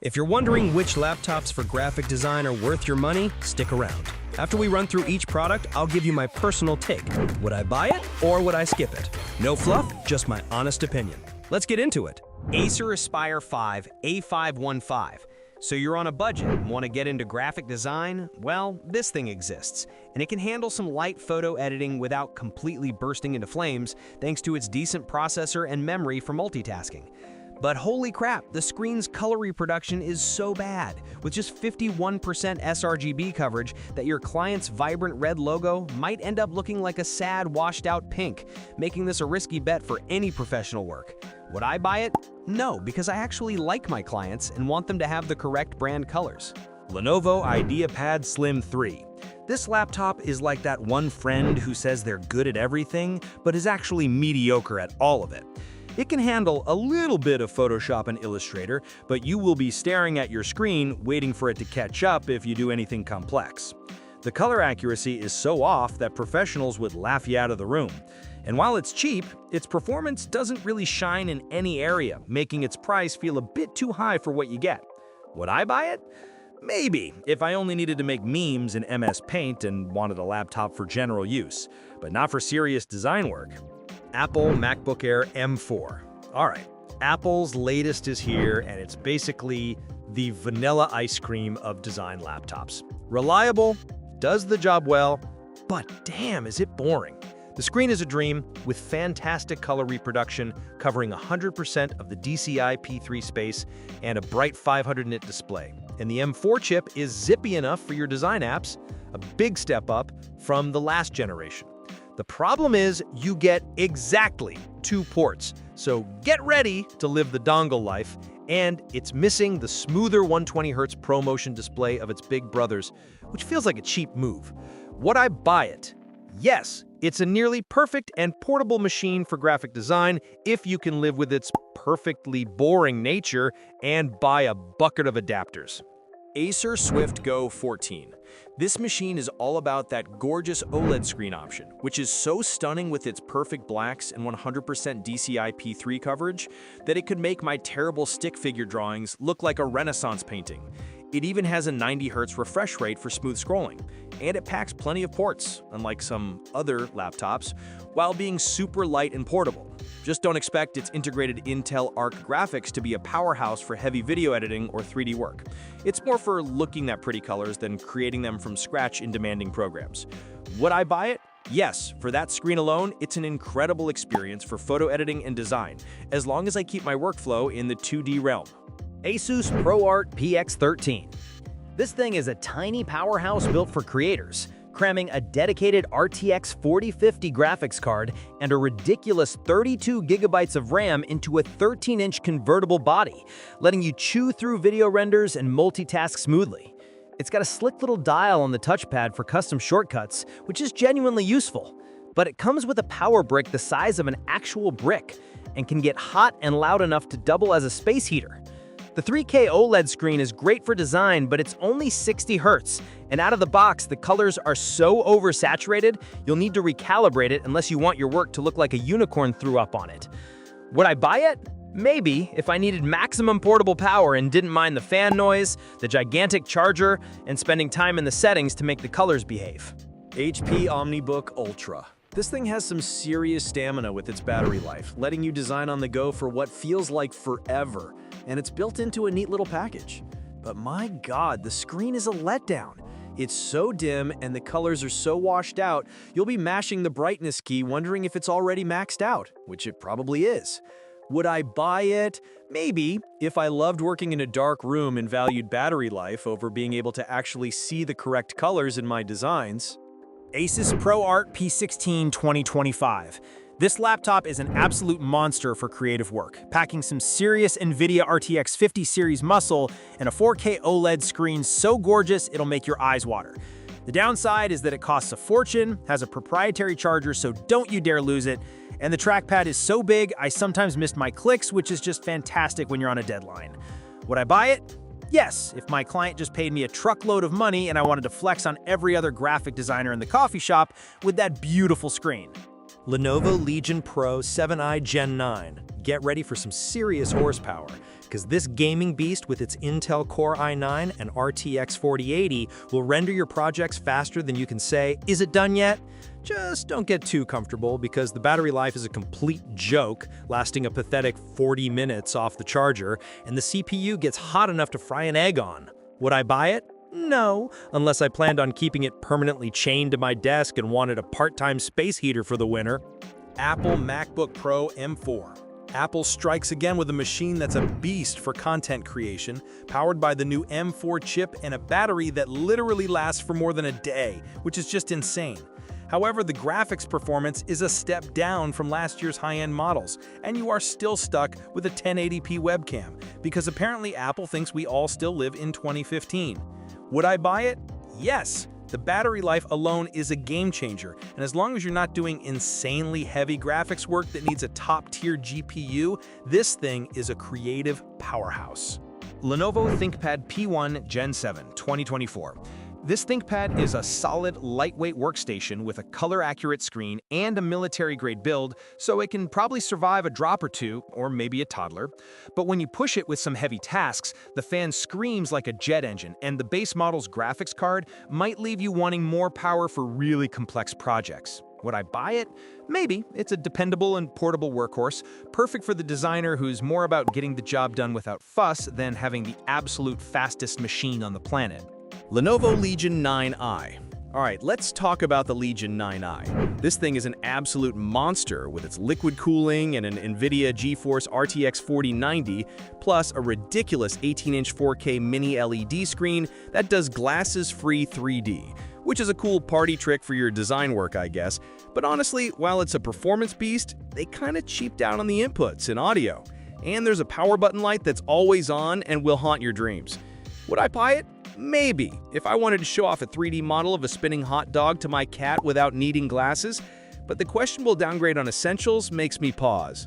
If you're wondering which laptops for graphic design are worth your money, stick around. After we run through each product, I'll give you my personal take. Would I buy it or would I skip it? No fluff, just my honest opinion. Let's get into it. Acer Aspire 5 A515. So you're on a budget and want to get into graphic design? Well, this thing exists, and it can handle some light photo editing without completely bursting into flames thanks to its decent processor and memory for multitasking. But holy crap, the screen's color reproduction is so bad, with just 51% sRGB coverage, that your client's vibrant red logo might end up looking like a sad, washed-out pink, making this a risky bet for any professional work. Would I buy it? No, because I actually like my clients and want them to have the correct brand colors. Lenovo IdeaPad Slim 3. This laptop is like that one friend who says they're good at everything, but is actually mediocre at all of it. It can handle a little bit of Photoshop and Illustrator, but you will be staring at your screen waiting for it to catch up if you do anything complex. The color accuracy is so off that professionals would laugh you out of the room. And while it's cheap, its performance doesn't really shine in any area, making its price feel a bit too high for what you get. Would I buy it? Maybe, if I only needed to make memes in MS Paint and wanted a laptop for general use, but not for serious design work. Apple MacBook Air M4. All right, Apple's latest is here, and it's basically the vanilla ice cream of design laptops. Reliable, does the job well, but damn, is it boring. The screen is a dream, with fantastic color reproduction covering 100% of the DCI P3 space and a bright 500 nit display. And the M4 chip is zippy enough for your design apps, a big step up from the last generation. The problem is you get exactly 2 ports, so get ready to live the dongle life, and it's missing the smoother 120Hz ProMotion display of its big brothers, which feels like a cheap move. Would I buy it? Yes, it's a nearly perfect and portable machine for graphic design if you can live with its perfectly boring nature and buy a bucket of adapters. Acer Swift Go 14. This machine is all about that gorgeous OLED screen option, which is so stunning with its perfect blacks and 100% DCI P3 coverage that it could make my terrible stick figure drawings look like a Renaissance painting. It even has a 90 Hz refresh rate for smooth scrolling, and it packs plenty of ports, unlike some other laptops, while being super light and portable. Just don't expect its integrated Intel Arc graphics to be a powerhouse for heavy video editing or 3D work. It's more for looking at pretty colors than creating them from scratch in demanding programs. Would I buy it? Yes, for that screen alone, it's an incredible experience for photo editing and design, as long as I keep my workflow in the 2D realm. Asus ProArt PX13. This thing is a tiny powerhouse built for creators, cramming a dedicated RTX 4050 graphics card and a ridiculous 32 gigabytes of RAM into a 13-inch convertible body, letting you chew through video renders and multitask smoothly. It's got a slick little dial on the touchpad for custom shortcuts, which is genuinely useful. But it comes with a power brick the size of an actual brick and can get hot and loud enough to double as a space heater. The 3K OLED screen is great for design, but it's only 60 Hz, and out of the box, the colors are so oversaturated, you'll need to recalibrate it unless you want your work to look like a unicorn threw up on it. Would I buy it? Maybe, if I needed maximum portable power and didn't mind the fan noise, the gigantic charger, and spending time in the settings to make the colors behave. HP OmniBook Ultra. This thing has some serious stamina with its battery life, letting you design on the go for what feels like forever, and it's built into a neat little package. But my God, the screen is a letdown. It's so dim and the colors are so washed out, you'll be mashing the brightness key wondering if it's already maxed out, which it probably is. Would I buy it? Maybe, if I loved working in a dark room and valued battery life over being able to actually see the correct colors in my designs. Asus ProArt P16 2025. This laptop is an absolute monster for creative work, packing some serious NVIDIA RTX 50 series muscle and a 4K OLED screen so gorgeous it'll make your eyes water. The downside is that it costs a fortune, has a proprietary charger so don't you dare lose it, and the trackpad is so big I sometimes missed my clicks, which is just fantastic when you're on a deadline. Would I buy it? Yes, if my client just paid me a truckload of money and I wanted to flex on every other graphic designer in the coffee shop with that beautiful screen. Lenovo Legion Pro 7i Gen 9. Get ready for some serious horsepower. because this gaming beast with its Intel Core i9 and RTX 4080 will render your projects faster than you can say, "Is it done yet?" Just don't get too comfortable because the battery life is a complete joke, lasting a pathetic 40 minutes off the charger, and the CPU gets hot enough to fry an egg on. Would I buy it? No, unless I planned on keeping it permanently chained to my desk and wanted a part-time space heater for the winter. Apple MacBook Pro M4. Apple strikes again with a machine that's a beast for content creation, powered by the new M4 chip and a battery that literally lasts for more than a day, which is just insane. However, the graphics performance is a step down from last year's high-end models, and you are still stuck with a 1080p webcam, because apparently Apple thinks we all still live in 2015. Would I buy it? Yes. The battery life alone is a game changer, and as long as you're not doing insanely heavy graphics work that needs a top-tier GPU, this thing is a creative powerhouse. Lenovo ThinkPad P1 Gen 7 2024. This ThinkPad is a solid, lightweight workstation with a color-accurate screen and a military-grade build, so it can probably survive a drop or two, or maybe a toddler. But when you push it with some heavy tasks, the fan screams like a jet engine, and the base model's graphics card might leave you wanting more power for really complex projects. Would I buy it? Maybe. It's a dependable and portable workhorse, perfect for the designer who's more about getting the job done without fuss than having the absolute fastest machine on the planet. Lenovo Legion 9i. Alright, let's talk about the Legion 9i. This thing is an absolute monster with its liquid cooling and an NVIDIA GeForce RTX 4090, plus a ridiculous 18-inch 4K mini LED screen that does glasses-free 3D, which is a cool party trick for your design work, I guess. But honestly, while it's a performance beast, they kinda cheaped out on the inputs and audio. And there's a power button light that's always on and will haunt your dreams. Would I buy it? Maybe, if I wanted to show off a 3D model of a spinning hot dog to my cat without needing glasses, but the questionable downgrade on essentials makes me pause.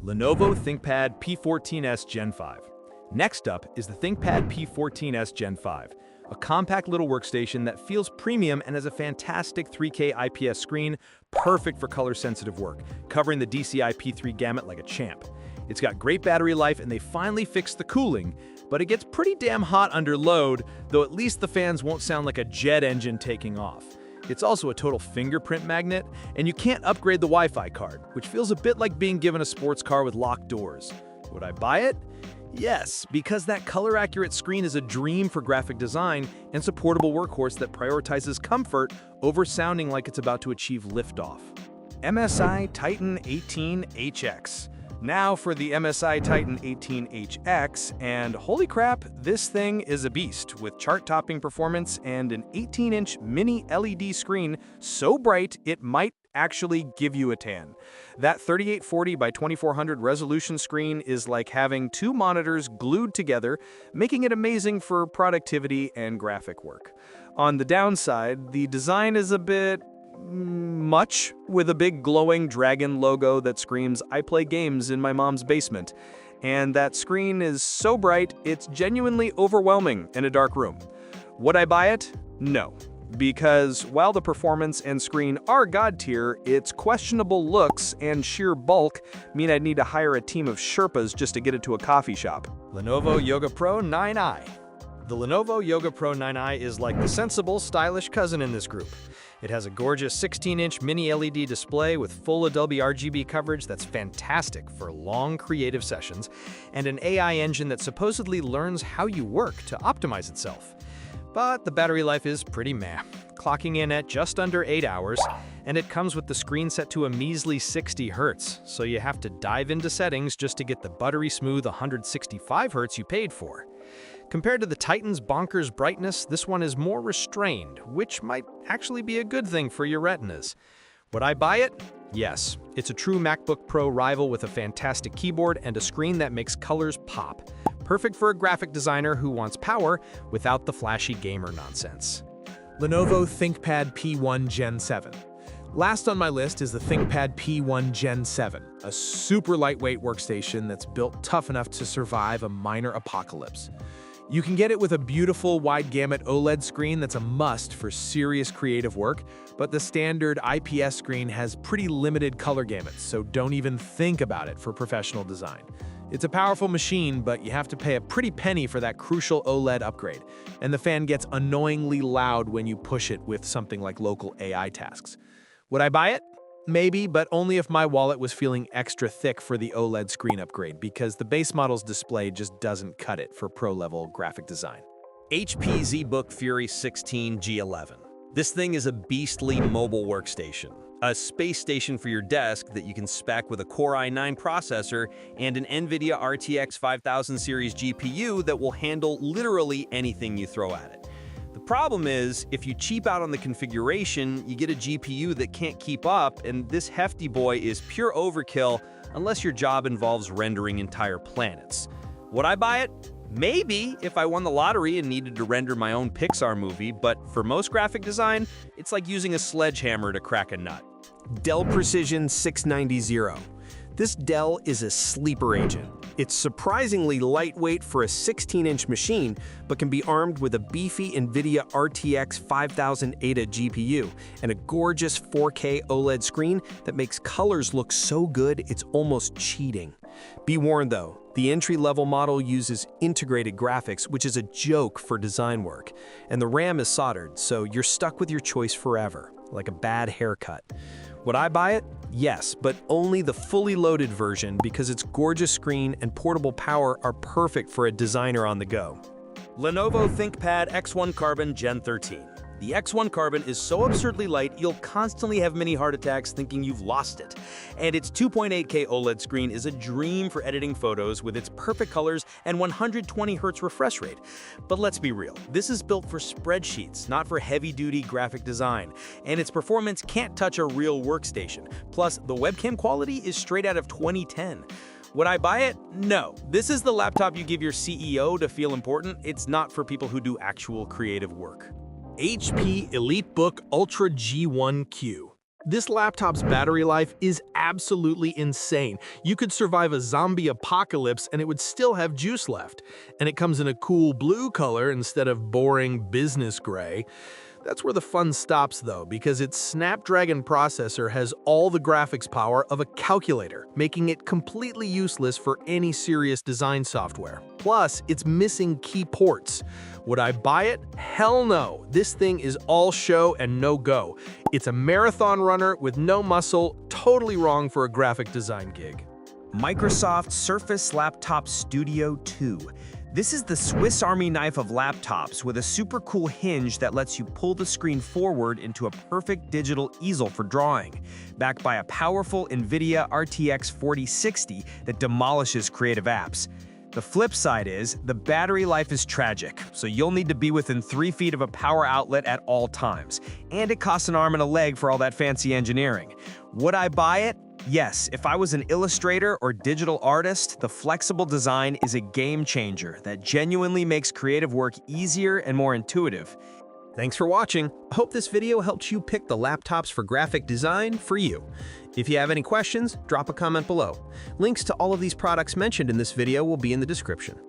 Lenovo ThinkPad P14s Gen 5. Next up is the ThinkPad P14s Gen 5, a compact little workstation that feels premium and has a fantastic 3K IPS screen, perfect for color-sensitive work, covering the DCI P3 gamut like a champ. It's got great battery life, and they finally fixed the cooling, but it gets pretty damn hot under load, though at least the fans won't sound like a jet engine taking off. It's also a total fingerprint magnet, and you can't upgrade the Wi-Fi card, which feels a bit like being given a sports car with locked doors. Would I buy it? Yes, because that color-accurate screen is a dream for graphic design and it's a portable workhorse that prioritizes comfort over sounding like it's about to achieve liftoff. MSI Titan 18HX. Now for the MSI Titan 18HX, and holy crap, this thing is a beast with chart-topping performance and an 18-inch mini LED screen so bright it might actually give you a tan. That 3840 by 2400 resolution screen is like having two monitors glued together, making it amazing for productivity and graphic work. On the downside, the design is a bit much, with a big glowing dragon logo that screams, "I play games in my mom's basement." And that screen is so bright, it's genuinely overwhelming in a dark room. Would I buy it? No. Because while the performance and screen are god tier, its questionable looks and sheer bulk mean I'd need to hire a team of Sherpas just to get it to a coffee shop. Lenovo Yoga Pro 9i. The Lenovo Yoga Pro 9i is like the sensible, stylish cousin in this group. It has a gorgeous 16-inch mini LED display with full Adobe RGB coverage that's fantastic for long creative sessions, and an AI engine that supposedly learns how you work to optimize itself. But the battery life is pretty meh, clocking in at just under 8 hours, and it comes with the screen set to a measly 60 Hz, so you have to dive into settings just to get the buttery smooth 165 Hz you paid for. Compared to the Titan's bonkers brightness, this one is more restrained, which might actually be a good thing for your retinas. Would I buy it? Yes. It's a true MacBook Pro rival with a fantastic keyboard and a screen that makes colors pop. Perfect for a graphic designer who wants power without the flashy gamer nonsense. Lenovo ThinkPad P1 Gen 7. Last on my list is the ThinkPad P1 Gen 7, a super lightweight workstation that's built tough enough to survive a minor apocalypse. You can get it with a beautiful wide gamut OLED screen that's a must for serious creative work, but the standard IPS screen has pretty limited color gamuts, so don't even think about it for professional design. It's a powerful machine, but you have to pay a pretty penny for that crucial OLED upgrade, and the fan gets annoyingly loud when you push it with something like local AI tasks. Would I buy it? Maybe, but only if my wallet was feeling extra thick for the OLED screen upgrade, because the base model's display just doesn't cut it for pro-level graphic design. HP ZBook Fury 16 G11. This thing is a beastly mobile workstation, a space station for your desk that you can spec with a Core i9 processor and an NVIDIA RTX 5000 series GPU that will handle literally anything you throw at it. The problem is, if you cheap out on the configuration, you get a GPU that can't keep up, and this hefty boy is pure overkill unless your job involves rendering entire planets. Would I buy it? Maybe, if I won the lottery and needed to render my own Pixar movie, but for most graphic design, it's like using a sledgehammer to crack a nut. Dell Precision 690. This Dell is a sleeper agent. It's surprisingly lightweight for a 16-inch machine, but can be armed with a beefy NVIDIA RTX 5000 ADA GPU and a gorgeous 4K OLED screen that makes colors look so good it's almost cheating. Be warned though, the entry-level model uses integrated graphics, which is a joke for design work, and the RAM is soldered, so you're stuck with your choice forever, like a bad haircut. Would I buy it? Yes, but only the fully loaded version because its gorgeous screen and portable power are perfect for a designer on the go. Lenovo ThinkPad X1 Carbon Gen 13. The X1 Carbon is so absurdly light, you'll constantly have mini heart attacks thinking you've lost it. And its 2.8K OLED screen is a dream for editing photos with its perfect colors and 120Hz refresh rate. But let's be real, this is built for spreadsheets, not for heavy-duty graphic design. And its performance can't touch a real workstation. Plus, the webcam quality is straight out of 2010. Would I buy it? No. This is the laptop you give your CEO to feel important. It's not for people who do actual creative work. HP EliteBook Ultra G1Q. This laptop's battery life is absolutely insane. You could survive a zombie apocalypse and it would still have juice left. And it comes in a cool blue color instead of boring business gray. That's where the fun stops though, because its Snapdragon processor has all the graphics power of a calculator, making it completely useless for any serious design software. Plus, it's missing key ports. Would I buy it? Hell no. This thing is all show and no go. It's a marathon runner with no muscle, totally wrong for a graphic design gig. Microsoft Surface Laptop Studio 2. This is the Swiss Army knife of laptops with a super cool hinge that lets you pull the screen forward into a perfect digital easel for drawing, backed by a powerful NVIDIA RTX 4060 that demolishes creative apps. The flip side is, the battery life is tragic, so you'll need to be within 3 feet of a power outlet at all times, and it costs an arm and a leg for all that fancy engineering. Would I buy it? Yes, if I was an illustrator or digital artist, the flexible design is a game changer that genuinely makes creative work easier and more intuitive. Thanks for watching. I hope this video helped you pick the laptops for graphic design for you. If you have any questions, drop a comment below. Links to all of these products mentioned in this video will be in the description.